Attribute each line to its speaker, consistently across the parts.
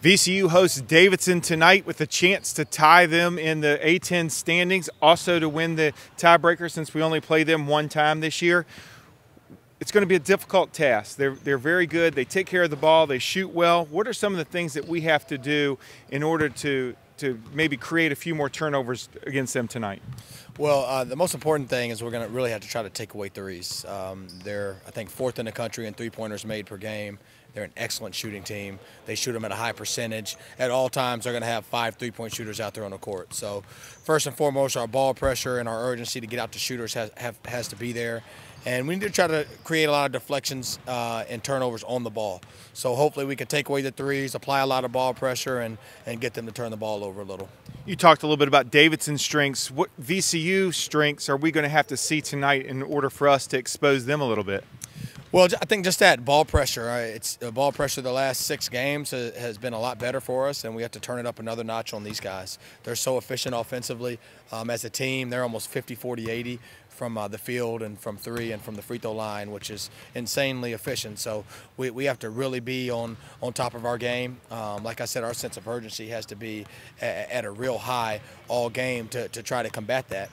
Speaker 1: VCU hosts Davidson tonight with a chance to tie them in the A10 standings, also to win the tiebreaker since we only play them one time this year. It's going to be a difficult task. They're very good. They take care of the ball. They shoot well. What are some of the things that we have to do in order to maybe create a few more turnovers against them tonight?
Speaker 2: Well, the most important thing is we're going to really have to try to take away threes. They're, I think, fourth in the country in three-pointers made per game. They're an excellent shooting team. They shoot them at a high percentage. At all times, they're going to have 5 three-point shooters out there on the court. So first and foremost, our ball pressure and our urgency to get out to shooters has to be there. And we need to try to create a lot of deflections and turnovers on the ball. So hopefully we can take away the threes, apply a lot of ball pressure, and get them to turn the ball over a little.
Speaker 1: You talked a little bit about Davidson's strengths. What VCU strengths are we going to have to see tonight in order for us to expose them a little bit?
Speaker 2: Well, I think just that ball pressure. It's ball pressure the last 6 games has been a lot better for us, and we have to turn it up another notch on these guys. They're so efficient offensively. As a team, they're almost 50, 40, 80 from the field and from 3 and from the free throw line, which is insanely efficient. So we have to really be on top of our game. Like I said, our sense of urgency has to be at a real high all game to try to combat that.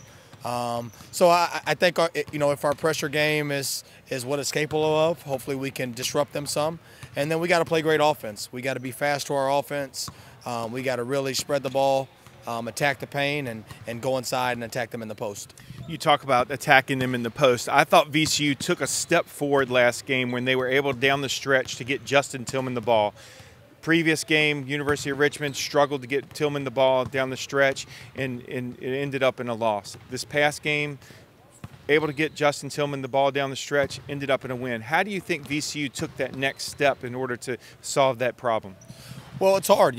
Speaker 2: So I think if our pressure game is what it's capable of, hopefully we can disrupt them some. And then we got to play great offense. We got to be fast to our offense. We got to really spread the ball, attack the paint, and go inside and attack them in the post.
Speaker 1: You talk about attacking them in the post. I thought VCU took a step forward last game when they were able down the stretch to get Justin Tillman the ball. Previous game, University of Richmond struggled to get Tillman the ball down the stretch, and it ended up in a loss. This past game, able to get Justin Tillman the ball down the stretch, ended up in a win. How do you think VCU took that next step in order to solve that problem?
Speaker 2: Well, it's hard.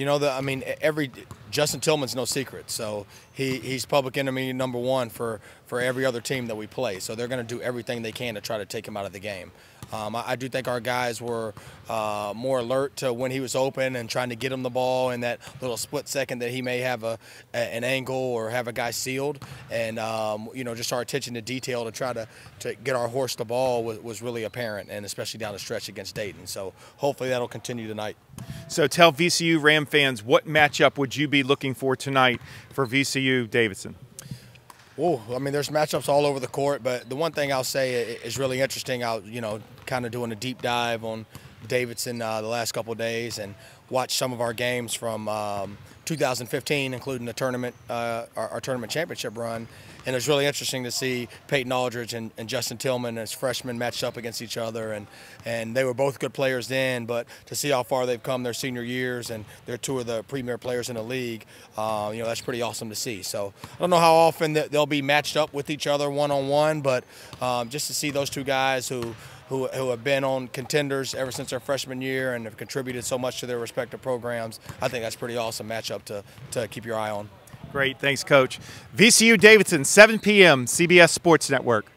Speaker 2: Justin Tillman's no secret. So he's public enemy #1 for every other team that we play. So they're going to do everything they can to try to take him out of the game. I do think our guys were more alert to when he was open and trying to get him the ball in that little split second that he may have an angle or have a guy sealed. And, just our attention to detail to try to get our horse the ball was really apparent, and especially down the stretch against Dayton. So hopefully that'll continue tonight.
Speaker 1: So tell VCU Ram fans, what matchup would you be looking for tonight for VCU Davidson?
Speaker 2: Oh, there's matchups all over the court, but the one thing I'll say is really interesting. Kind of doing a deep dive on Davidson the last couple of days and watch some of our games from 2015, including the tournament, our tournament championship run. And it's really interesting to see Peyton Aldridge and Justin Tillman as freshmen matched up against each other, and they were both good players then. But to see how far they've come their senior years, and they're 2 of the premier players in the league, that's pretty awesome to see. So I don't know how often they'll be matched up with each other one-on-one, but just to see those 2 guys who have been on contenders ever since their freshman year and have contributed so much to their respective programs, I think that's a pretty awesome matchup to keep your eye on.
Speaker 1: Great. Thanks, Coach. VCU Davidson, 7 p.m., CBS Sports Network.